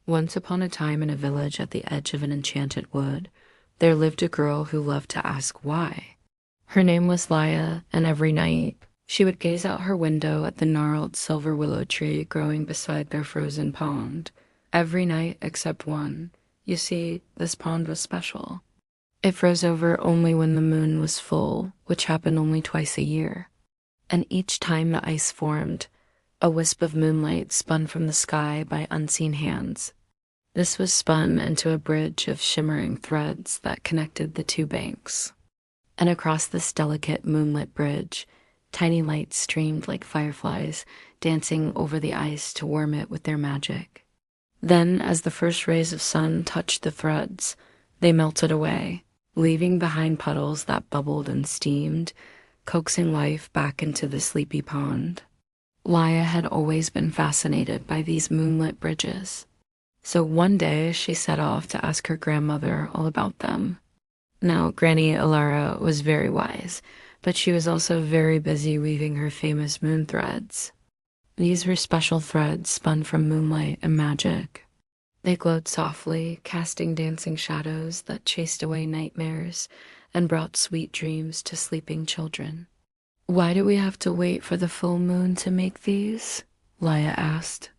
Once upon a time, in a village at the edge of an enchanted wood, there lived a girl who loved to ask why. Her name was Laya, and every night she would gaze out her window at the gnarled silver willow tree growing beside their frozen pond. Every night except one. You see, this pond was special. It froze over only when the moon was full, which happened only twice a year. And each time the ice formed, a wisp of moonlight spun from the sky by unseen hands. This was spun into a bridge of shimmering threads that connected the two banks. And across this delicate moonlit bridge, tiny lights streamed like fireflies, dancing over the ice to warm it with their magic. Then, as the first rays of sun touched the threads, they melted away, leaving behind puddles that bubbled and steamed, coaxing life back into the sleepy pond. Laya had always been fascinated by these moonlit bridges. So one day she set off to ask her grandmother all about them. Now, Granny Alara was very wise, but she was also very busy weaving her famous moon threads. These were special threads spun from moonlight and magic. They glowed softly, casting dancing shadows that chased away nightmares and brought sweet dreams to sleeping children. "Why do we have to wait for the full moon to make these?" Laya asked.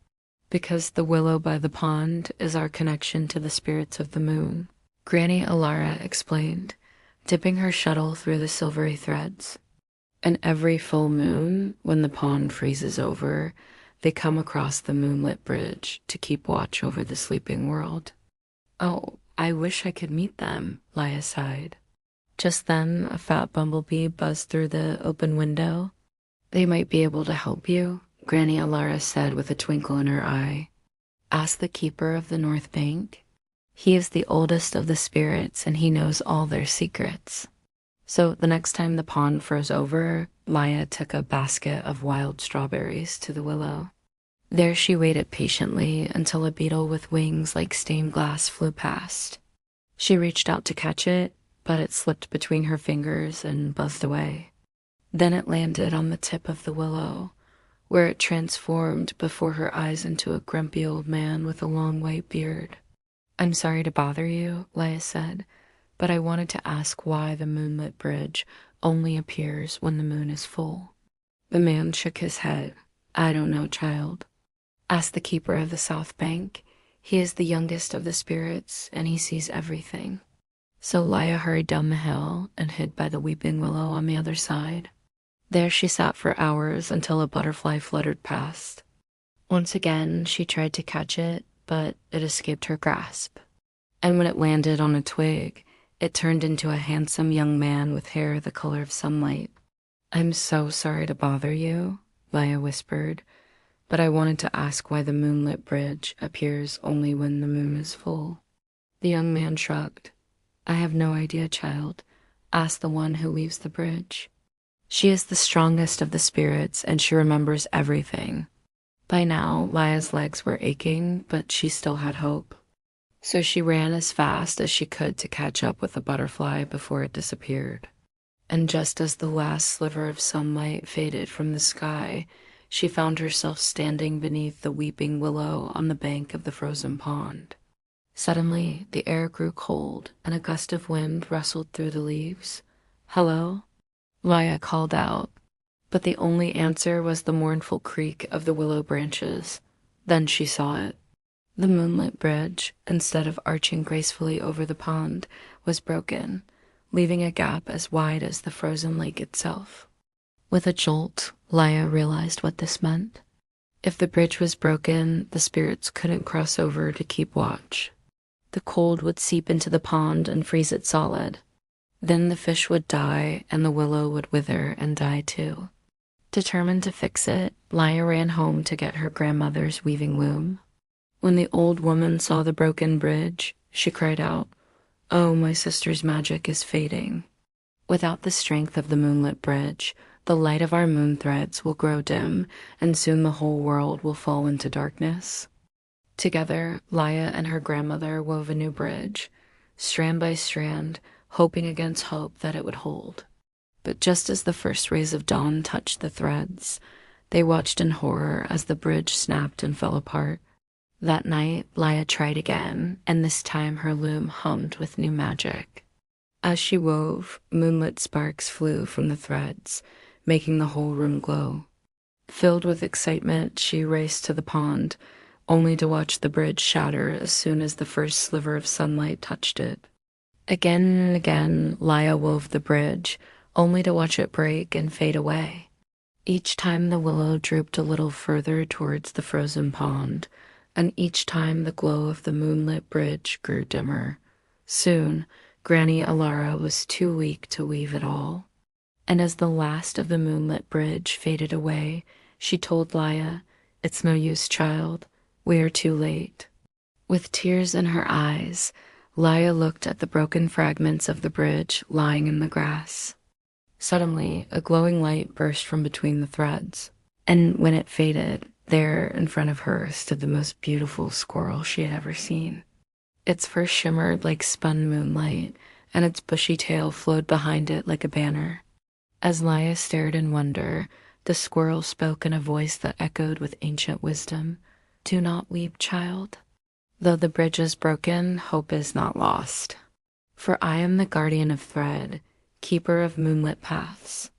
"Because the willow by the pond is our connection to the spirits of the moon," Granny Alara explained, dipping her shuttle through the silvery threads. "And every full moon, when the pond freezes over, they come across the moonlit bridge to keep watch over the sleeping world." "Oh, I wish I could meet them," Laya sighed. Just then, a fat bumblebee buzzed through the open window. "They might be able to help you," Granny Alara said with a twinkle in her eye. "Ask the keeper of the North Bank. He is the oldest of the spirits, and he knows all their secrets." So the next time the pond froze over, Laya took a basket of wild strawberries to the willow. There she waited patiently until a beetle with wings like stained glass flew past. She reached out to catch it, but it slipped between her fingers and buzzed away. Then it landed on the tip of the willow, where it transformed before her eyes into a grumpy old man with a long white beard. "I'm sorry to bother you," Laya said, "but I wanted to ask why the moonlit bridge only appears when the moon is full." The man shook his head. "I don't know, child. Ask the keeper of the South Bank. He is the youngest of the spirits, and he sees everything." So Laya hurried down the hill and hid by the weeping willow on the other side. There she sat for hours until a butterfly fluttered past. Once again she tried to catch it, but it escaped her grasp. And when it landed on a twig, it turned into a handsome young man with hair the color of sunlight. "I'm so sorry to bother you," Laya whispered, "but I wanted to ask why the moonlit bridge appears only when the moon is full." The young man shrugged. "I have no idea, child. Ask the one who weaves the bridge. She is the strongest of the spirits, and she remembers everything." By now, Laya's legs were aching, but she still had hope. So she ran as fast as she could to catch up with the butterfly before it disappeared. And just as the last sliver of sunlight faded from the sky, she found herself standing beneath the weeping willow on the bank of the frozen pond. Suddenly, the air grew cold, and a gust of wind rustled through the leaves. "Hello?" Laya called out, but the only answer was the mournful creak of the willow branches. Then she saw it. The moonlit bridge, instead of arching gracefully over the pond, was broken, leaving a gap as wide as the frozen lake itself. With a jolt, Laya realized what this meant. If the bridge was broken, the spirits couldn't cross over to keep watch. The cold would seep into the pond and freeze it solid. Then the fish would die, and the willow would wither and die too. Determined to fix it, Laya ran home to get her grandmother's weaving loom. When the old woman saw the broken bridge, she cried out, "Oh, my sister's magic is fading. Without the strength of the moonlit bridge, the light of our moon threads will grow dim, and soon the whole world will fall into darkness." Together, Laya and her grandmother wove a new bridge, strand by strand, hoping against hope that it would hold. But just as the first rays of dawn touched the threads, they watched in horror as the bridge snapped and fell apart. That night, Laya tried again, and this time her loom hummed with new magic. As she wove, moonlit sparks flew from the threads, making the whole room glow. Filled with excitement, she raced to the pond, only to watch the bridge shatter as soon as the first sliver of sunlight touched it. Again and again, Laya wove the bridge, only to watch it break and fade away. Each time the willow drooped a little further towards the frozen pond, and each time the glow of the moonlit bridge grew dimmer. Soon, Granny Alara was too weak to weave at all. And as the last of the moonlit bridge faded away, she told Laya, "It's no use, child. We are too late." With tears in her eyes, Laya looked at the broken fragments of the bridge lying in the grass. Suddenly, a glowing light burst from between the threads, and when it faded, there in front of her stood the most beautiful squirrel she had ever seen. Its fur shimmered like spun moonlight, and its bushy tail flowed behind it like a banner. As Laya stared in wonder, the squirrel spoke in a voice that echoed with ancient wisdom. "Do not weep, child. Though the bridge is broken, hope is not lost. For I am the guardian of thread, keeper of moonlit paths.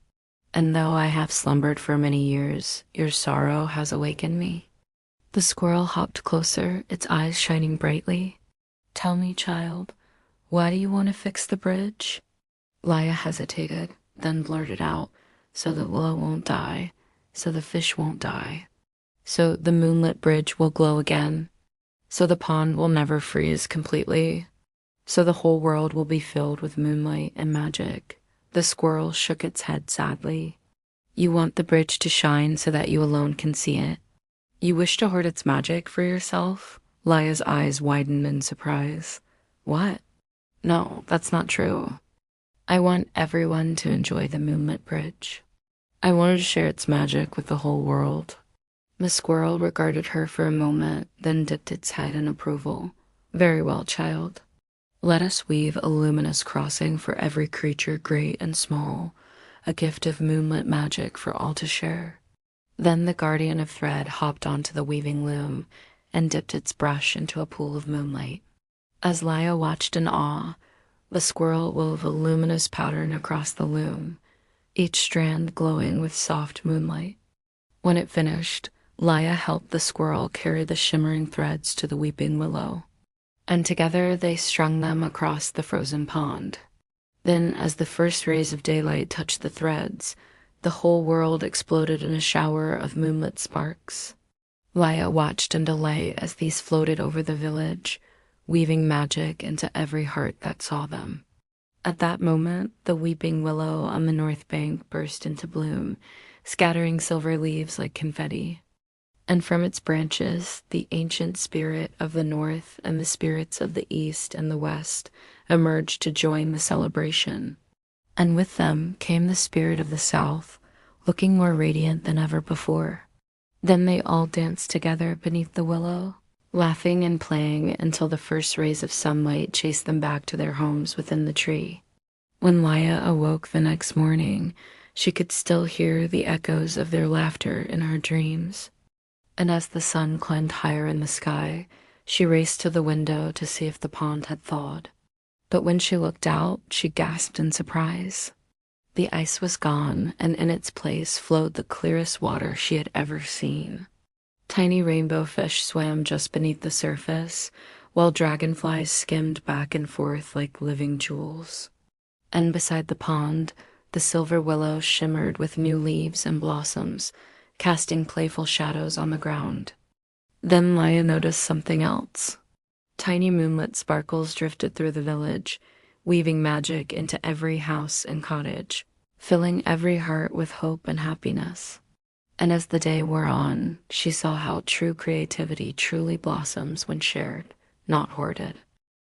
And though I have slumbered for many years, your sorrow has awakened me." The squirrel hopped closer, its eyes shining brightly. "Tell me, child, why do you want to fix the bridge?" Laya hesitated, then blurted out, "So the willow won't die, so the fish won't die, so the moonlit bridge will glow again, so the pond will never freeze completely, so the whole world will be filled with moonlight and magic." The squirrel shook its head sadly. "You want the bridge to shine so that you alone can see it. You wish to hoard its magic for yourself?" Laya's eyes widened in surprise. "What? No, that's not true. I want everyone to enjoy the moonlit bridge. I wanted to share its magic with the whole world." The squirrel regarded her for a moment, then dipped its head in approval. "Very well, child. Let us weave a luminous crossing for every creature great and small, a gift of moonlit magic for all to share." Then the guardian of thread hopped onto the weaving loom and dipped its brush into a pool of moonlight. As Laya watched in awe, the squirrel wove a luminous pattern across the loom, each strand glowing with soft moonlight. When it finished, Laya helped the squirrel carry the shimmering threads to the weeping willow, and together they strung them across the frozen pond. Then, as the first rays of daylight touched the threads, the whole world exploded in a shower of moonlit sparks. Laya watched in delight as these floated over the village, weaving magic into every heart that saw them. At that moment, the weeping willow on the north bank burst into bloom, scattering silver leaves like confetti. And from its branches, the ancient spirit of the north and the spirits of the east and the west emerged to join the celebration. And with them came the spirit of the south, looking more radiant than ever before. Then they all danced together beneath the willow, laughing and playing until the first rays of sunlight chased them back to their homes within the tree. When Laya awoke the next morning, she could still hear the echoes of their laughter in her dreams. And as the sun climbed higher in the sky, she raced to the window to see if the pond had thawed. But when she looked out, she gasped in surprise. The ice was gone, and in its place flowed the clearest water she had ever seen. Tiny rainbow fish swam just beneath the surface, while dragonflies skimmed back and forth like living jewels. And beside the pond, the silver willow shimmered with new leaves and blossoms, casting playful shadows on the ground. Then Laya noticed something else. Tiny moonlit sparkles drifted through the village, weaving magic into every house and cottage, filling every heart with hope and happiness. And as the day wore on, she saw how true creativity truly blossoms when shared, not hoarded.